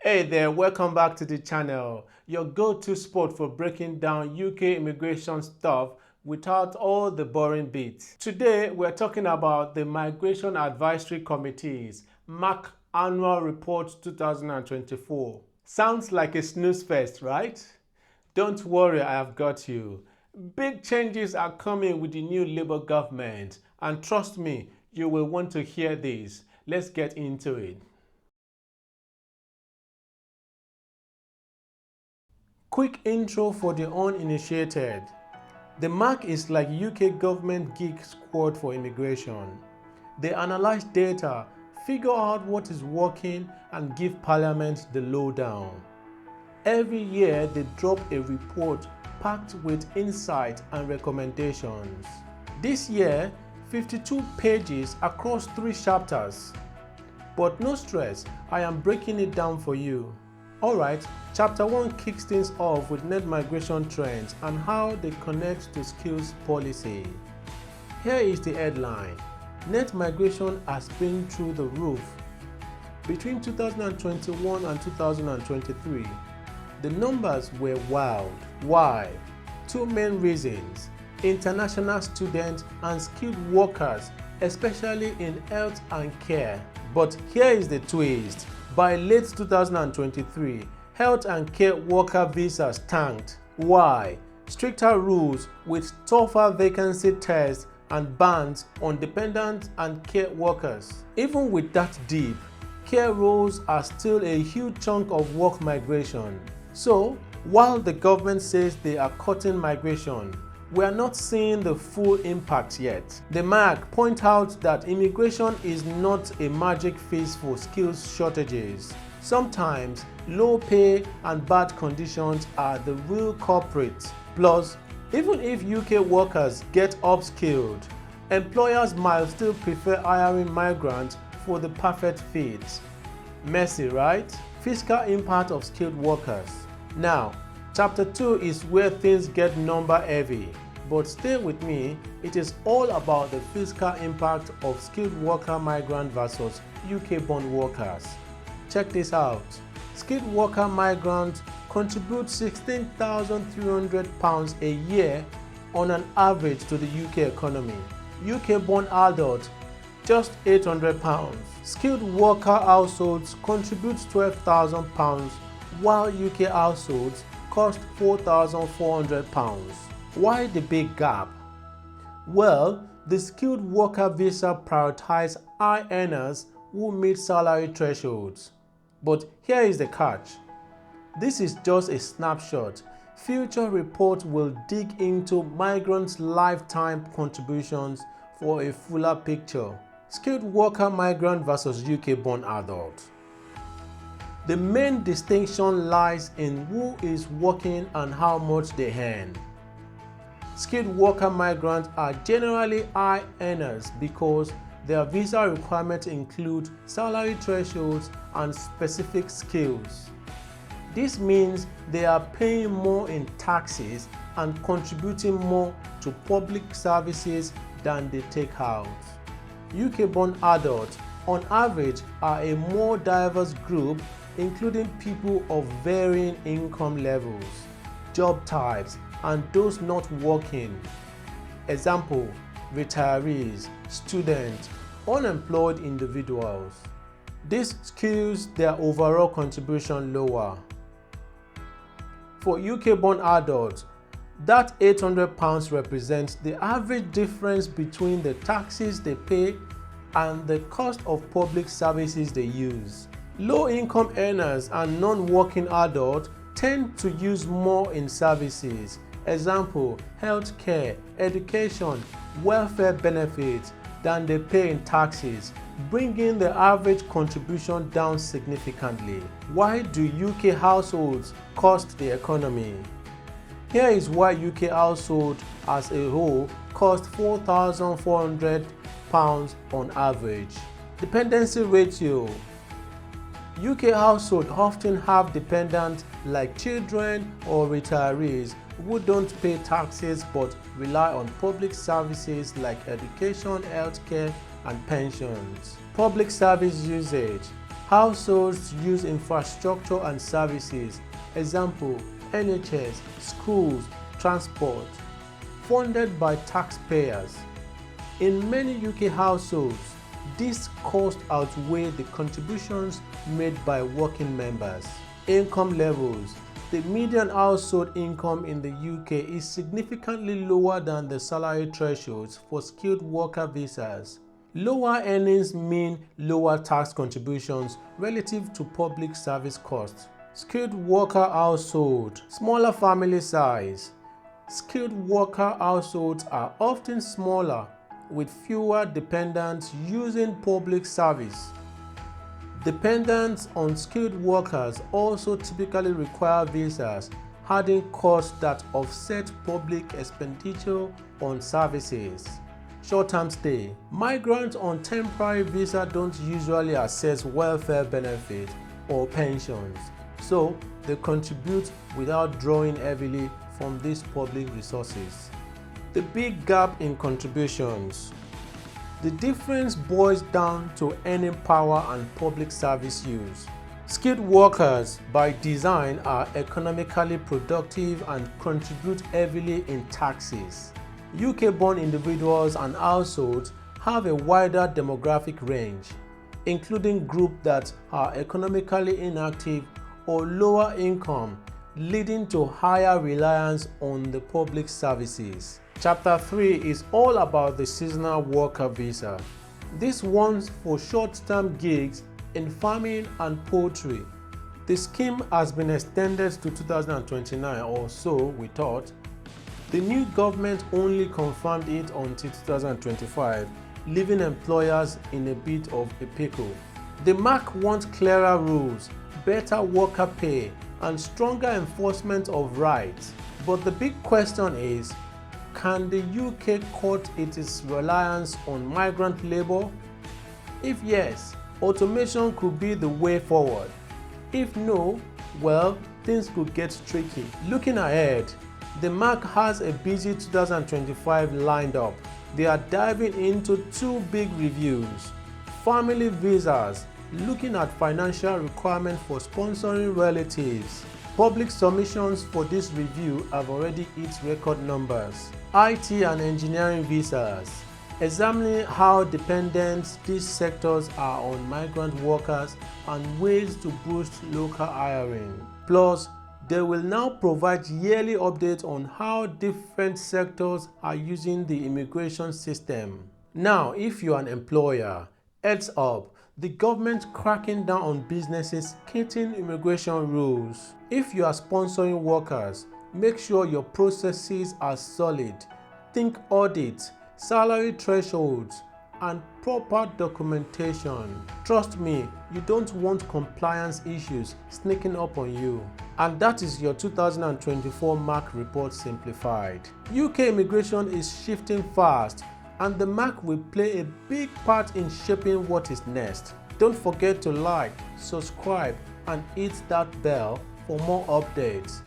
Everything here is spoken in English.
Hey there, welcome back to the channel, your go-to spot for breaking down UK immigration stuff without all the boring bits. Today, we're talking about the Migration Advisory Committee's MAC Annual Report 2024. Sounds like a snooze fest, right? Don't worry, I have got you. Big changes are coming with the new Labour government, and trust me, you will want to hear this. Let's get into it. Quick intro for the uninitiated. The MAC is like UK government geek squad for immigration. They analyze data, figure out what is working, and give Parliament the lowdown. Every year they drop a report packed with insight and recommendations. This year, 52 pages across 3 chapters. But no stress, I am breaking it down for you. Alright, Chapter 1 kicks things off with net migration trends and how they connect to skills policy. Here is the headline. Net migration has been through the roof. Between 2021 and 2023, the numbers were wild. Why? 2 main reasons. International students and skilled workers, especially in health and care. But here is the twist. By late 2023, health and care worker visas tanked. Why? Stricter rules with tougher vacancy tests and bans on dependent and care workers. Even with that dip, care roles are still a huge chunk of work migration. So, while the government says they are cutting migration, we are not seeing the full impact yet. The MAC point out that immigration is not a magic fix for skills shortages. Sometimes low pay and bad conditions are the real culprit. Plus, even if UK workers get upskilled, employers might still prefer hiring migrants for the perfect fit. Messy, right? Fiscal impact of skilled workers. Now, Chapter 2 is where things get number heavy, but stay with me, it is all about the fiscal impact of skilled worker migrant versus UK-born workers. Check this out. Skilled worker migrants contribute £16,300 a year on an average to the UK economy. UK-born adults, just £800. Skilled worker households contribute £12,000, while UK households cost £4,400. Why the big gap? Well, the skilled worker visa prioritizes high earners who meet salary thresholds. But here is the catch. This is just a snapshot. Future reports will dig into migrants' lifetime contributions for a fuller picture. Skilled worker migrant versus UK-born adult. The main distinction lies in who is working and how much they earn. Skilled worker migrants are generally high earners because their visa requirements include salary thresholds and specific skills. This means they are paying more in taxes and contributing more to public services than they take out. UK-born adults, on average, are a more diverse group, including people of varying income levels, job types, and those not working. Example, retirees, students, unemployed individuals. This skews their overall contribution lower. For UK-born adults, that £800 represents the average difference between the taxes they pay and the cost of public services they use. Low-income earners and non-working adults tend to use more in services. Example, healthcare, education, welfare benefits than they pay in taxes, bringing the average contribution down significantly. Why do UK households cost the economy? Here is why UK households as a whole cost £4,400 on average. Dependency ratio. UK households often have dependents like children or retirees who don't pay taxes but rely on public services like education, healthcare, and pensions. Public service usage. Households use infrastructure and services, example, NHS, schools, transport, funded by taxpayers. In many UK households, this cost outweighs the contributions made by working members. Income levels. The median household income in the UK is significantly lower than the salary thresholds for skilled worker visas. Lower earnings mean lower tax contributions relative to public service costs. Skilled worker household. Smaller family size. Skilled worker households are often smaller, with fewer dependents using public service. Dependents on skilled workers also typically require visas, adding costs that offset public expenditure on services. Short-term stay. Migrants on temporary visa don't usually access welfare benefits or pensions, so they contribute without drawing heavily from these public resources. The big gap in contributions. The difference boils down to earning power and public service use. Skilled workers, by design, are economically productive and contribute heavily in taxes. UK-born individuals and households have a wider demographic range, including groups that are economically inactive or lower income, leading to higher reliance on the public services. Chapter 3 is all about the seasonal worker visa. This one's for short-term gigs in farming and poultry. The scheme has been extended to 2029 or so, we thought. The new government only confirmed it until 2025, leaving employers in a bit of a pickle. The MAC wants clearer rules, better worker pay, and stronger enforcement of rights. But the big question is, can the UK cut its reliance on migrant labor? If yes, automation could be the way forward. If no, well, things could get tricky. Looking ahead, the MAC has a busy 2025 lined up. They are diving into two big reviews. Family visas, looking at financial requirements for sponsoring relatives. Public submissions for this review have already hit record numbers. IT and engineering visas, examining how dependent these sectors are on migrant workers and ways to boost local hiring. Plus, they will now provide yearly updates on how different sectors are using the immigration system. Now, if you're an employer, heads up, the government cracking down on businesses skating immigration rules. If you are sponsoring workers, make sure your processes are solid. Think audit, salary thresholds, and proper documentation. Trust me, you don't want compliance issues sneaking up on you. And that is your 2024 MAC report simplified. UK immigration is shifting fast, and the MAC will play a big part in shaping what is next. Don't forget to like, subscribe, and hit that bell for more updates.